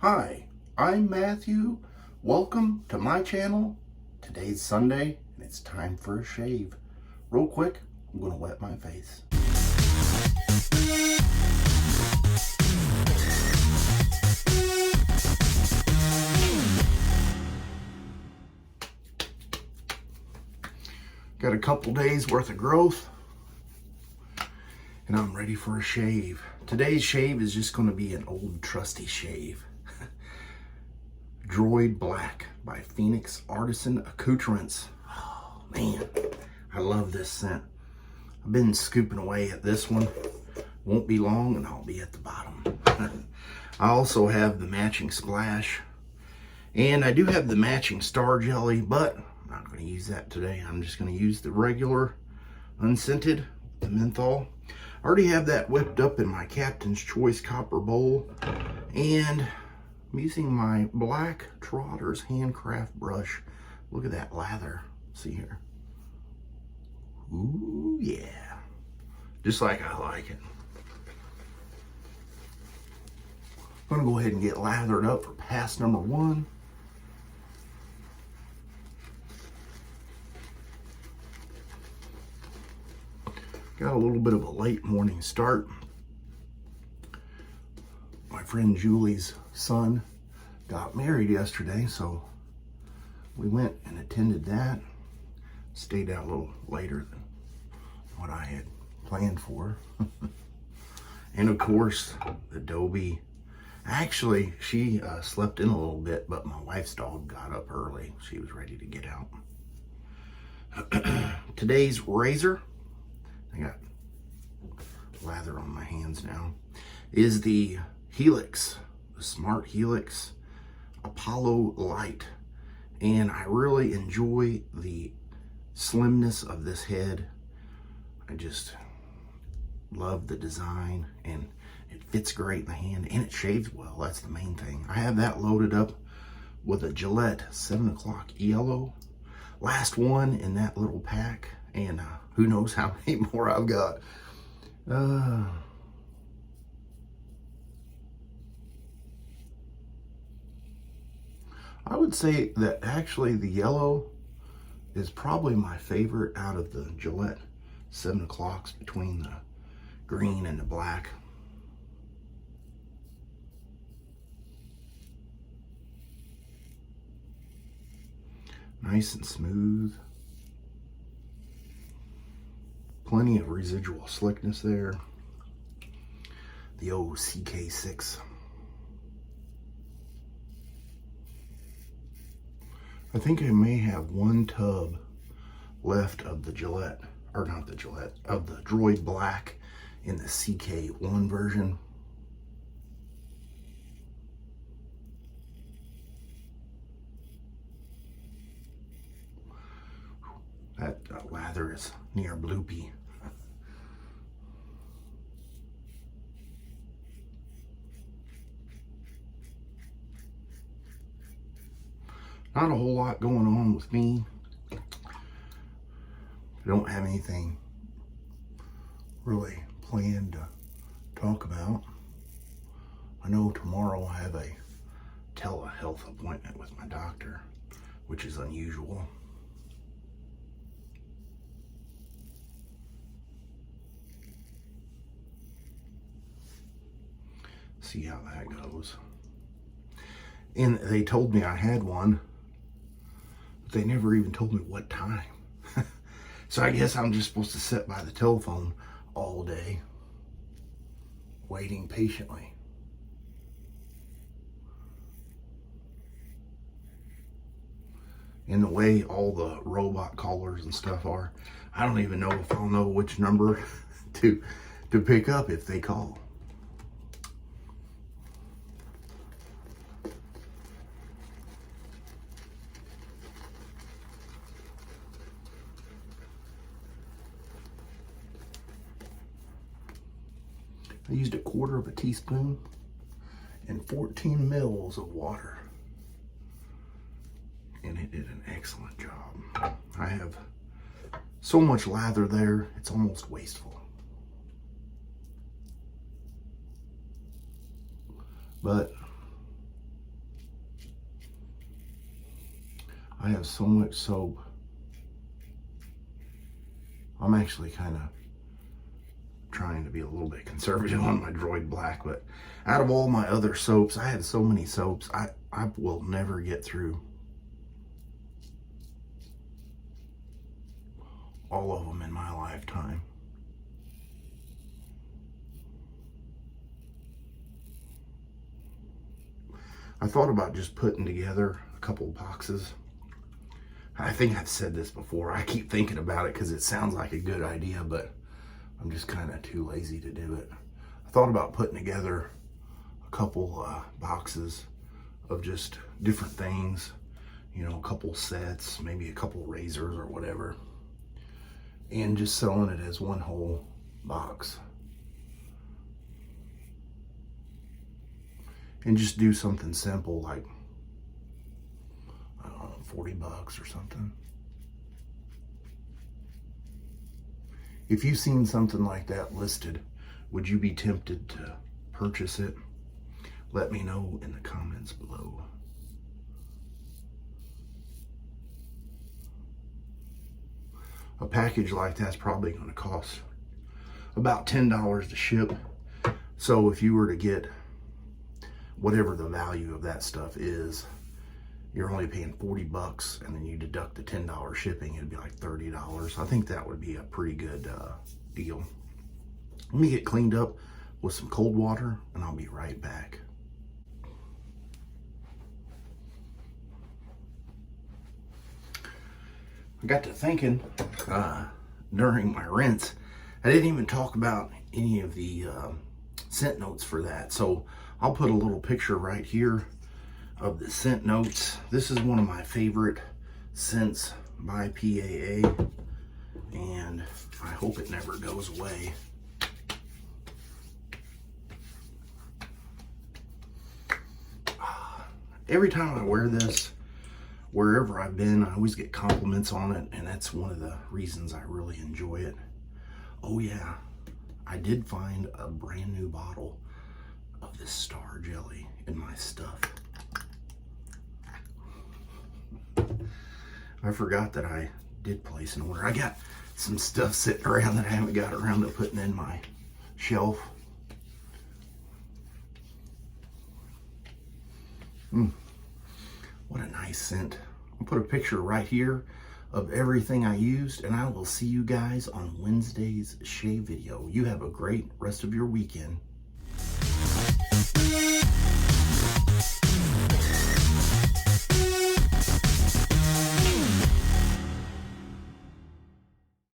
Hi, I'm Matthew. Welcome to my channel. Today's Sunday and it's time for a shave. Real quick, I'm gonna wet my face. Got a couple days worth of growth and I'm ready for a shave. Today's shave is just gonna be an old trusty shave. Droid Black by Phoenix Artisan Accoutrements. Oh man, I love this scent. I've been scooping away at this one. Won't be long and I'll be at the bottom. I also have the Matching Splash. And I do have the Matching Star Jelly, but I'm not going to use that today. I'm just going to use the regular unscented, the menthol. I already have that whipped up in my Captain's Choice copper bowl. And I'm using my black Trotter's Handcraft brush. Look at that lather. See here. Ooh, yeah. Just like I like it. I'm going to go ahead and get lathered up for pass number 1. Got a little bit of a late morning start. My friend Julie's son got married yesterday, so we went and attended that. Stayed out a little later than what I had planned for. And of course, the Dobie. Actually, she slept in a little bit, but my wife's dog got up early. She was ready to get out. Today's razor, I got lather on my hands now, is the Helix, the Smart Helix Apollo Lite. And I really enjoy the slimness of this head. I just love the design and it fits great in the hand and it shaves well. That's the main thing. I have that loaded up with a Gillette 7 o'clock yellow. Last one in that little pack. And who knows how many more I've got. I would say that actually the yellow is probably my favorite out of the Gillette 7 o'clocks, between the green and the black. Nice and smooth. Plenty of residual slickness there. The old CK6. I think I may have one tub left of the Gillette, or not the Gillette, of the Droid Black in the CK1 version. That lather is near bloopy. Not a whole lot going on with me. I don't have anything really planned to talk about. I know tomorrow I have a telehealth appointment with my doctor, which is unusual. See how that goes. And they told me I had one, but they never even told me what time. So I guess I'm just supposed to sit by the telephone all day, waiting patiently. In the way all the robot callers and stuff are, I don't even know if I'll know which number to pick up if they call. I used 1/4 teaspoon and 14 mils of water. And it did an excellent job. I have so much lather there, it's almost wasteful. But I have so much soap. I'm actually kind of trying to be a little bit conservative on my Droid Black, but out of all my other soaps, I have so many soaps, I will never get through all of them in my lifetime. I thought about just putting together a couple boxes. I think I've said this before. I keep thinking about it because it sounds like a good idea, but I'm just kind of too lazy to do it. I thought about putting together a couple boxes of just different things, you know, a couple sets, maybe a couple razors or whatever, and just selling it as one whole box. And just do something simple like, I don't know, 40 bucks or something. If you've seen something like that listed, would you be tempted to purchase it? Let me know in the comments below. A package like that's probably going to cost about $10 to ship. So if you were to get whatever the value of that stuff is, you're only paying 40 bucks, and then you deduct the $10 shipping, it'd be like $30. I think that would be a pretty good deal. Let me get cleaned up with some cold water, and I'll be right back. I got to thinking during my rinse, I didn't even talk about any of the scent notes for that. So I'll put a little picture right here of the scent notes. This is one of my favorite scents by PAA, and I hope it never goes away. Every time I wear this, wherever I've been, I always get compliments on it, and that's one of the reasons I really enjoy it. Oh yeah, I did find a brand new bottle of this star jelly in my stuff. I forgot that I did place an order. I got some stuff sitting around that I haven't got around to putting in my shelf. What a nice scent. I'll put a picture right here of everything I used, and I will see you guys on Wednesday's shave video. You have a great rest of your weekend.